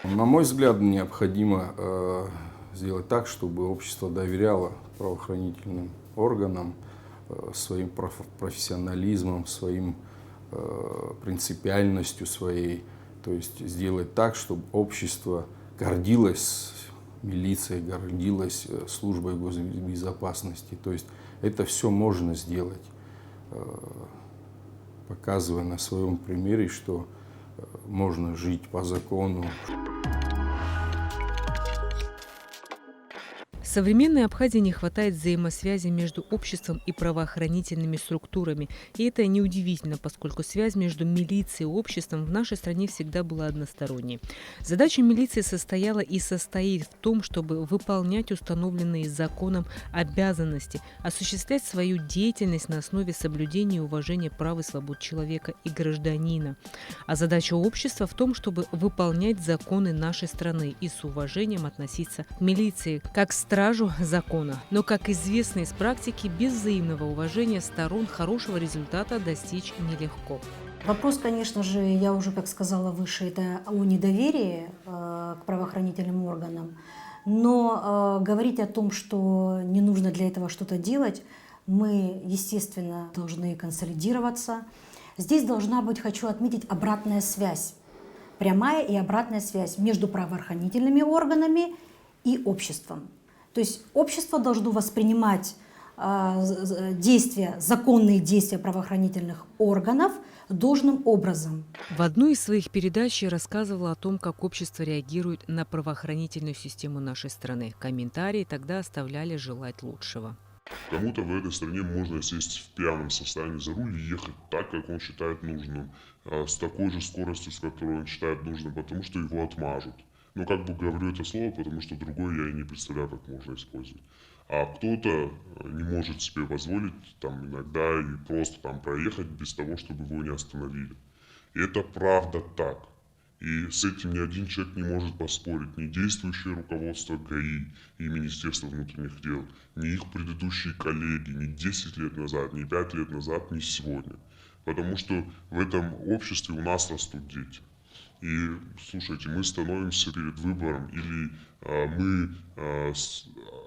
На мой взгляд, необходимо сделать так, чтобы общество доверяло правоохранительным органам своим профессионализмом, своим принципиальностью своей. То есть сделать так, чтобы общество гордилось милицией, гордилось службой госбезопасности. То есть это все можно сделать, показывая на своем примере, что можно жить по закону. В современной Абхазии не хватает взаимосвязи между обществом и правоохранительными структурами. И это неудивительно, поскольку связь между милицией и обществом в нашей стране всегда была односторонней. Задача милиции состояла и состоит в том, чтобы выполнять установленные законом обязанности, осуществлять свою деятельность на основе соблюдения и уважения прав и свобод человека и гражданина. А задача общества в том, чтобы выполнять законы нашей страны и с уважением относиться к милиции как к стражу закона. Но, как известно из практики, без взаимного уважения сторон хорошего результата достичь нелегко. Вопрос, конечно же, я уже, как сказала выше, это о недоверии к правоохранительным органам. Но говорить о том, что не нужно для этого что-то делать, мы, естественно, должны консолидироваться. Здесь должна быть, хочу отметить, обратная связь. Прямая и обратная связь между правоохранительными органами и обществом. То есть общество должно воспринимать действия, законные действия правоохранительных органов должным образом. В одной из своих передач я рассказывала о том, как общество реагирует на правоохранительную систему нашей страны. Комментарии тогда оставляли желать лучшего. Кому-то в этой стране можно сесть в пьяном состоянии за руль и ехать так, как он считает нужным, с такой же скоростью, с которой он считает нужным, потому что его отмажут. Ну, как бы говорю это слово, потому что другое я и не представляю, как можно использовать. А кто-то не может себе позволить там иногда и просто там проехать без того, чтобы его не остановили. И это правда так. И с этим ни один человек не может поспорить. Ни действующее руководство ГАИ и Министерство внутренних дел, ни их предыдущие коллеги, ни 10 лет назад, ни 5 лет назад, ни сегодня. Потому что в этом обществе у нас растут дети. И, слушайте, мы становимся перед выбором, или мы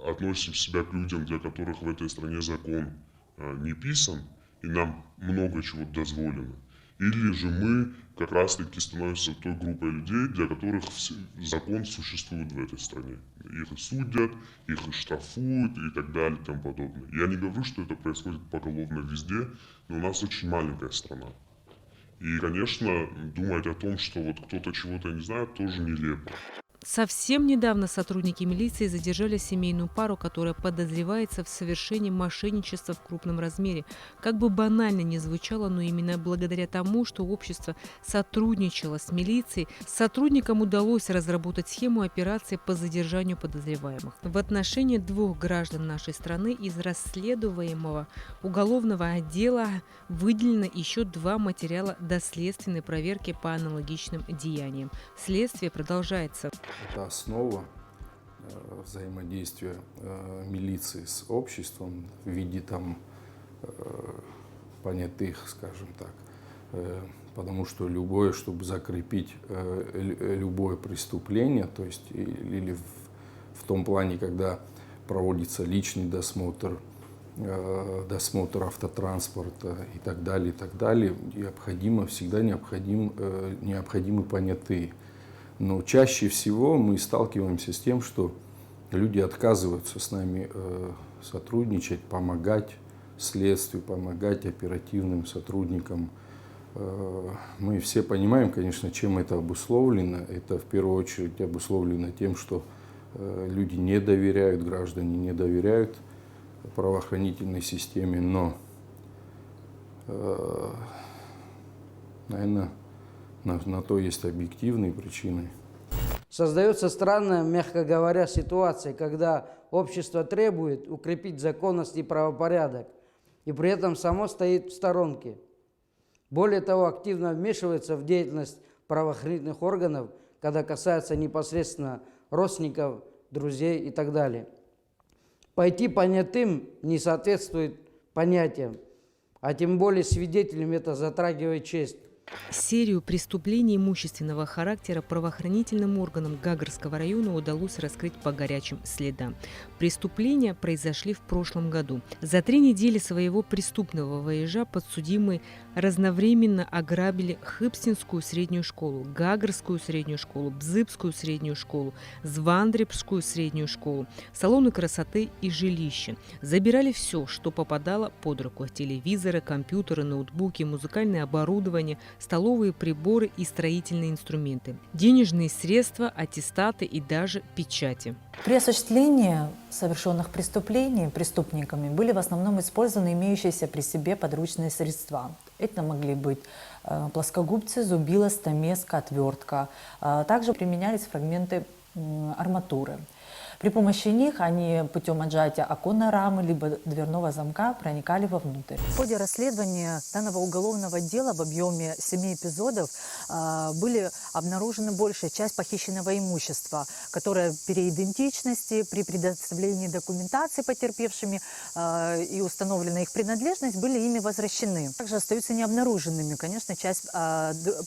относим себя к людям, для которых в этой стране закон не писан, и нам много чего дозволено. Или же мы как раз-таки становимся той группой людей, для которых закон существует в этой стране. Их и судят, их и штрафуют и так далее и тому подобное. Я не говорю, что это происходит поголовно везде, но у нас очень маленькая страна. И, конечно, думать о том, что вот кто-то чего-то не знает, тоже нелепо. Совсем недавно сотрудники милиции задержали семейную пару, которая подозревается в совершении мошенничества в крупном размере. Как бы банально ни звучало, но именно благодаря тому, что общество сотрудничало с милицией, сотрудникам удалось разработать схему операции по задержанию подозреваемых. В отношении 2 граждан нашей страны из расследуемого уголовного отдела выделено еще 2 материала доследственной проверки по аналогичным деяниям. Следствие продолжается. Это основа взаимодействия милиции с обществом в виде там понятых, скажем так. Потому что любое, чтобы закрепить любое преступление, то есть или в том плане, когда проводится личный досмотр, досмотр автотранспорта и так далее, всегда необходимы понятые. Но чаще всего мы сталкиваемся с тем, что люди отказываются с нами сотрудничать, помогать следствию, помогать оперативным сотрудникам. Мы все понимаем, конечно, чем это обусловлено. Это в первую очередь обусловлено тем, что люди не доверяют, граждане не доверяют правоохранительной системе, но, наверное, на то есть объективные причины. Создается странная, мягко говоря, ситуация, когда общество требует укрепить законность и правопорядок, и при этом само стоит в сторонке. Более того, активно вмешивается в деятельность правоохранительных органов, когда касается непосредственно родственников, друзей и так далее. Пойти понятым не соответствует понятиям, а тем более свидетелям это затрагивает честь. Серию преступлений имущественного характера правоохранительным органам Гагарского района удалось раскрыть по горячим следам. Преступления произошли в прошлом году. За 3 недели своего преступного вояжа подсудимые разновременно ограбили Хыбстинскую среднюю школу, Гагарскую среднюю школу, Бзыбскую среднюю школу, Звандребскую среднюю школу, салоны красоты и жилища. Забирали все, что попадало под руку: телевизоры, компьютеры, ноутбуки, музыкальное оборудование, столовые приборы и строительные инструменты, денежные средства, аттестаты и даже печати. При осуществлении совершенных преступлений преступниками были в основном использованы имеющиеся при себе подручные средства. Это могли быть плоскогубцы, зубила, стамеска, отвертка. Также применялись фрагменты арматуры. При помощи них они путем отжатия оконной рамы либо дверного замка проникали вовнутрь. В ходе расследования данного уголовного дела в объеме 7 эпизодов были обнаружены большая часть похищенного имущества, которое при идентичности, при предоставлении документации потерпевшими и установленной их принадлежность были ими возвращены. Также остаются необнаруженными, конечно, часть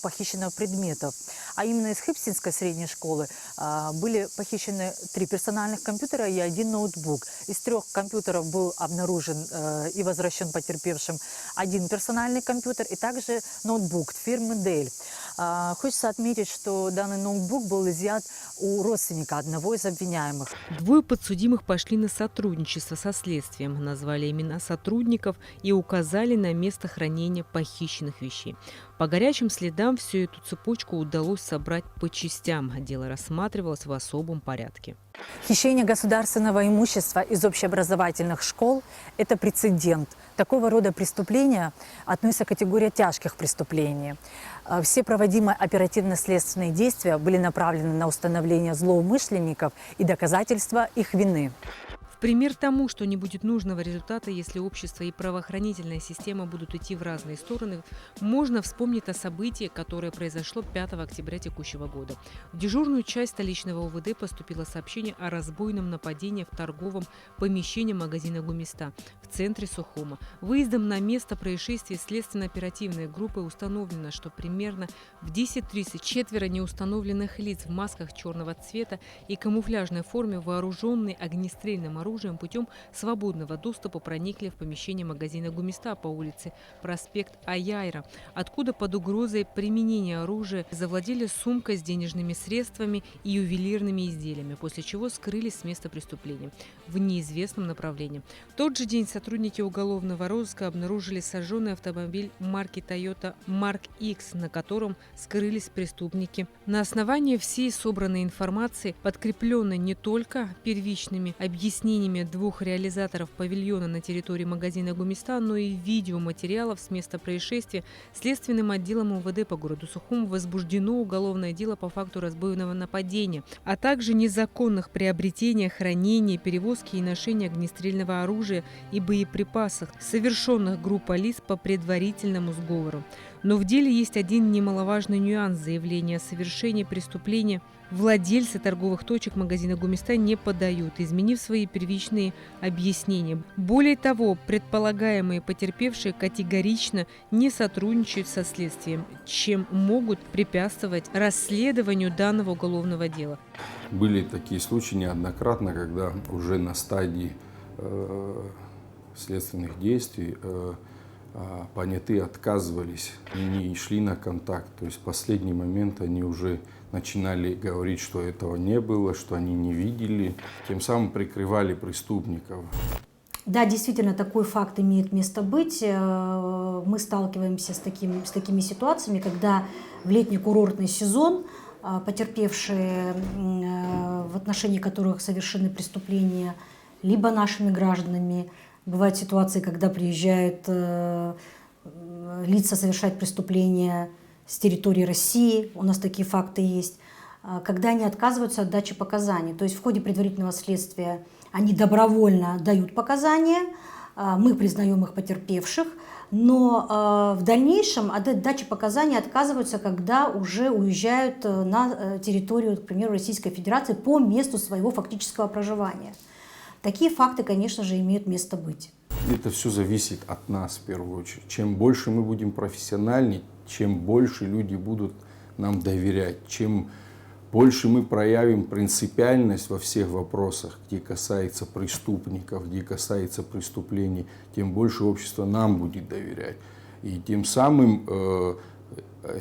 похищенных предметов. А именно из Хыбстинской средней школы были похищены 3 персональных компьютера и 1 ноутбук. Из 3 компьютеров был обнаружен и возвращен потерпевшим 1 персональный компьютер и также ноутбук фирмы Dell. Хочется отметить, что данный ноутбук был изъят у родственника одного из обвиняемых. 2 подсудимых пошли на сотрудничество со следствием, назвали имена сотрудников и указали на место хранения похищенных вещей. По горячим следам всю эту цепочку удалось собрать по частям. Дело рассматривалось в особом порядке. Хищение государственного имущества из общеобразовательных школ – это прецедент. Такого рода преступления относятся к категории тяжких преступлений. Все проводимые оперативно-следственные действия были направлены на установление злоумышленников и доказательства их вины. В пример тому, что не будет нужного результата, если общество и правоохранительная система будут идти в разные стороны, можно вспомнить о событии, которое произошло 5 октября текущего года. В дежурную часть столичного УВД поступило сообщение о разбойном нападении в торговом помещении магазина «Гумиста» в центре Сухума. Выездом на место происшествия следственно-оперативной группы установлено, что примерно в 10:30 4 неустановленных лиц в масках черного цвета и камуфляжной форме, вооруженные огнестрельным оружием, путем свободного доступа проникли в помещение магазина «Гумиста» по улице проспект Аяйра, откуда под угрозой применения оружия завладели сумкой с денежными средствами и ювелирными изделиями, после чего скрылись с места преступления в неизвестном направлении. В тот же день сотрудники уголовного розыска обнаружили сожженный автомобиль марки Toyota Mark X, на котором скрылись преступники. На основании всей собранной информации, подкрепленной не только первичными объяснениями 2 реализаторов павильона на территории магазина «Гумиста», но и видеоматериалов с места происшествия, следственным отделом УВД по городу Сухум возбуждено уголовное дело по факту разбойного нападения, а также незаконных приобретения, хранения, перевозки и ношения огнестрельного оружия и боеприпасов, совершенных группой лиц по предварительному сговору. Но в деле есть один немаловажный нюанс: заявления о совершении преступления владельцы торговых точек магазина «Гумиста» не подают, изменив свои первичные объяснения. Более того, предполагаемые потерпевшие категорично не сотрудничают со следствием, чем могут препятствовать расследованию данного уголовного дела. Были такие случаи неоднократно, когда уже на стадии следственных действий понятые отказывались и не шли на контакт. То есть в последний момент они уже начинали говорить, что этого не было, что они не видели, тем самым прикрывали преступников. Да, действительно, такой факт имеет место быть. Мы сталкиваемся с такими ситуациями, когда в летний курортный сезон потерпевшие, в отношении которых совершены преступления либо нашими гражданами, бывают ситуации, когда приезжают лица совершать преступления с территории России, у нас такие факты есть, когда они отказываются от дачи показаний. То есть в ходе предварительного следствия они добровольно дают показания, мы признаем их потерпевших, но в дальнейшем от дачи показаний отказываются, когда уже уезжают на территорию, к примеру, Российской Федерации по месту своего фактического проживания. Такие факты, конечно же, имеют место быть. Это все зависит от нас в первую очередь. Чем больше мы будем профессиональнее, чем больше люди будут нам доверять, чем больше мы проявим принципиальность во всех вопросах, где касается преступников, где касается преступлений, тем больше общество нам будет доверять. И тем самым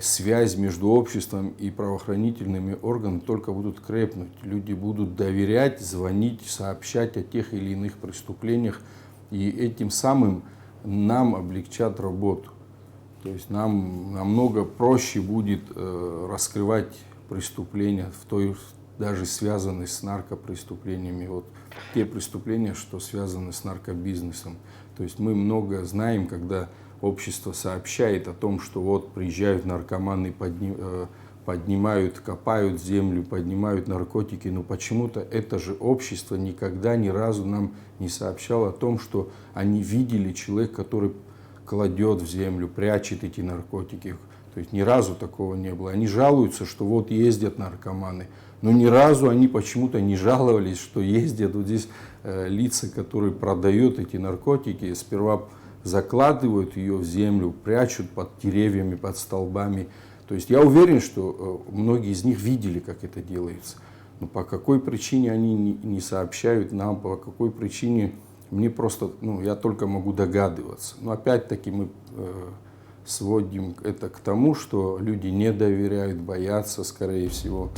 связь между обществом и правоохранительными органами только будут крепнуть. Люди будут доверять, звонить, сообщать о тех или иных преступлениях, и этим самым нам облегчат работу. То есть нам намного проще будет раскрывать преступления, даже связанные с наркопреступлениями. Вот те преступления, что связаны с наркобизнесом. То есть мы много знаем, когда общество сообщает о том, что вот приезжают наркоманы, поднимают, копают землю, поднимают наркотики, но почему-то это же общество никогда ни разу нам не сообщало о том, что они видели человека, который кладет в землю, прячет эти наркотики. То есть ни разу такого не было. Они жалуются, что вот ездят наркоманы, но ни разу они почему-то не жаловались, что ездят вот здесь лица, которые продают эти наркотики, сперва закладывают ее в землю, прячут под деревьями, под столбами. То есть я уверен, что многие из них видели, как это делается. Но по какой причине они не сообщают нам, по какой причине, мне просто, я только могу догадываться. Но опять-таки мы сводим это к тому, что люди не доверяют, боятся, скорее всего.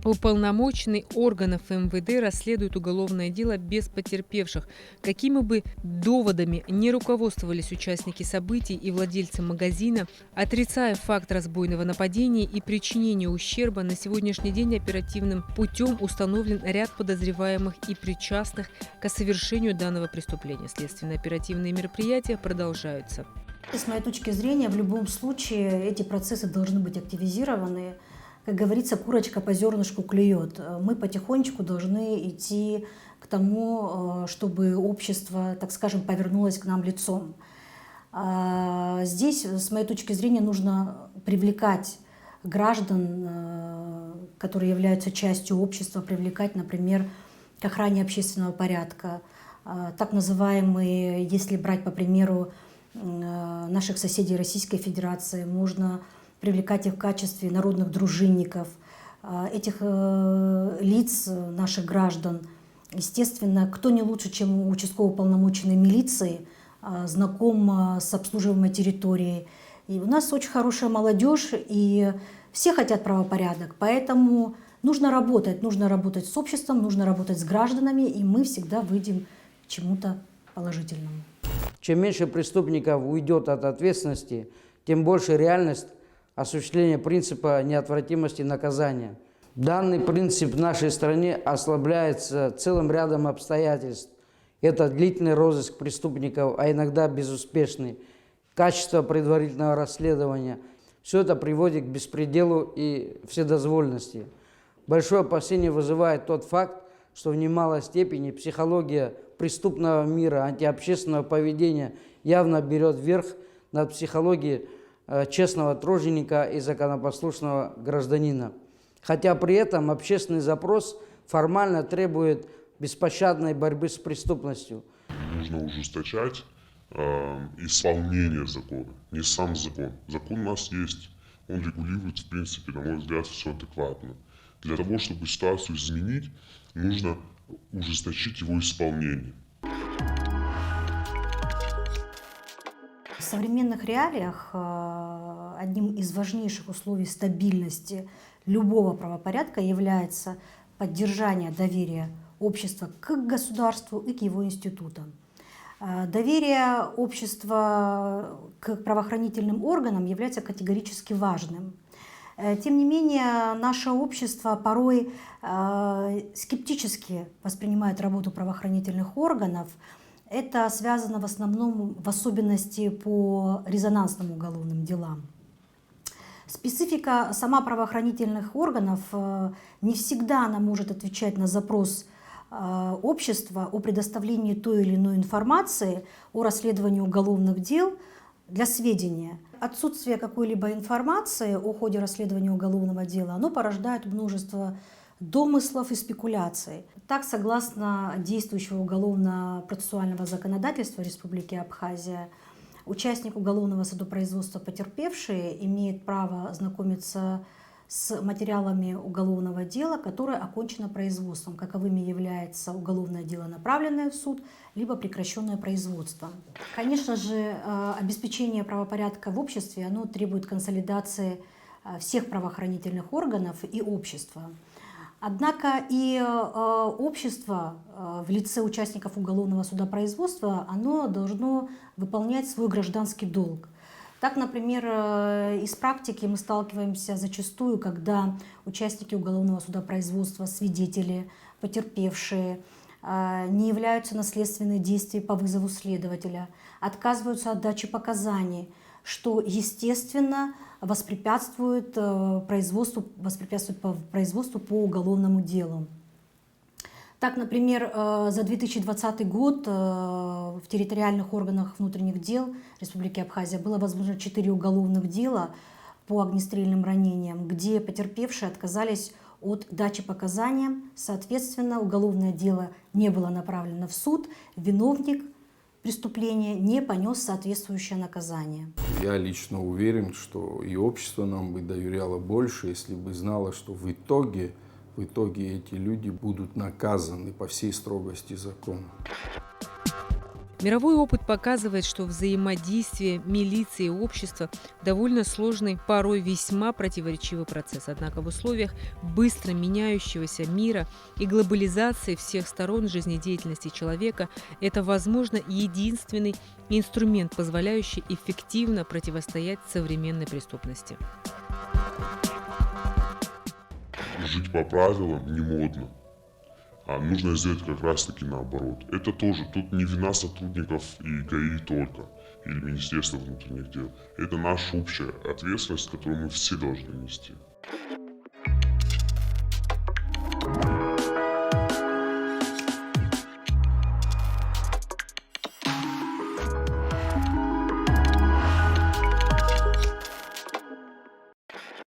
Уполномоченный органов МВД расследует уголовное дело без потерпевших. Какими бы доводами не руководствовались участники событий и владельцы магазина, отрицая факт разбойного нападения и причинения ущерба, на сегодняшний день оперативным путем установлен ряд подозреваемых и причастных к совершению данного преступления. Следственно-оперативные мероприятия продолжаются. С моей точки зрения, в любом случае эти процессы должны быть активизированы. Как говорится, курочка по зернышку клюет. Мы потихонечку должны идти к тому, чтобы общество, так скажем, повернулось к нам лицом. Здесь, с моей точки зрения, нужно привлекать граждан, которые являются частью общества, привлекать, например, к охране общественного порядка. Так называемые, если брать, по примеру, наших соседей Российской Федерации, можно привлекать их в качестве народных дружинников. Этих лиц, наших граждан, естественно, кто не лучше, чем участковый уполномоченный милиции, знаком с обслуживаемой территорией. И у нас очень хорошая молодежь, и все хотят правопорядок, поэтому нужно работать с обществом, нужно работать с гражданами, и мы всегда выйдем к чему-то положительному. Чем меньше преступников уйдет от ответственности, тем больше реальность осуществления принципа неотвратимости наказания. Данный принцип в нашей стране ослабляется целым рядом обстоятельств. Это длительный розыск преступников, а иногда безуспешный, качество предварительного расследования. Все это приводит к беспределу и вседозволенности. Большое опасение вызывает тот факт, что в немалой степени психология преступного мира, антиобщественного поведения явно берет верх над психологией честного труженика и законопослушного гражданина. Хотя при этом общественный запрос формально требует беспощадной борьбы с преступностью. Нужно ужесточать исполнение закона, не сам закон. Закон у нас есть, он регулирует, в принципе, на мой взгляд, все адекватно. Для того, чтобы ситуацию изменить, нужно ужесточить его исполнение. В современных реалиях одним из важнейших условий стабильности любого правопорядка является поддержание доверия общества к государству и к его институтам. Доверие общества к правоохранительным органам является категорически важным. Тем не менее, наше общество порой скептически воспринимает работу правоохранительных органов. Это связано в основном, в особенности по резонансным уголовным делам. Специфика сама правоохранительных органов не всегда она может отвечать на запрос общества о предоставлении той или иной информации о расследовании уголовных дел Для сведения, отсутствие какой-либо информации о ходе расследования уголовного дела, оно порождает множество домыслов и спекуляций. Так, согласно действующего уголовно-процессуального законодательства Республики Абхазия, участник уголовного судопроизводства потерпевший имеет право ознакомиться с материалами уголовного дела, которое окончено производством. Каковыми является уголовное дело, направленное в суд, либо прекращенное производство. Конечно же, обеспечение правопорядка в обществе, оно требует консолидации всех правоохранительных органов и общества. Однако и общество в лице участников уголовного судопроизводства, оно должно выполнять свой гражданский долг. Так, например, из практики мы сталкиваемся зачастую, когда участники уголовного судопроизводства, свидетели, потерпевшие, не являются на следственные действия по вызову следователя, отказываются от дачи показаний, что, естественно, воспрепятствует производству по уголовному делу. Так, например, за 2020 год в территориальных органах внутренних дел Республики Абхазия было возбуждено 4 уголовных дела по огнестрельным ранениям, где потерпевшие отказались от дачи показаний. Соответственно, уголовное дело не было направлено в суд, виновник преступления не понес соответствующее наказание. Я лично уверен, что и общество нам бы доверяло больше, если бы знало, что в итоге эти люди будут наказаны по всей строгости закона. Мировой опыт показывает, что взаимодействие милиции и общества довольно сложный, порой весьма противоречивый процесс. Однако в условиях быстро меняющегося мира и глобализации всех сторон жизнедеятельности человека это, возможно, единственный инструмент, позволяющий эффективно противостоять современной преступности. Жить по правилам не модно. А нужно сделать как раз таки наоборот. Это тоже, тут не вина сотрудников и ГАИ только, или Министерства внутренних дел. Это наша общая ответственность, которую мы все должны нести.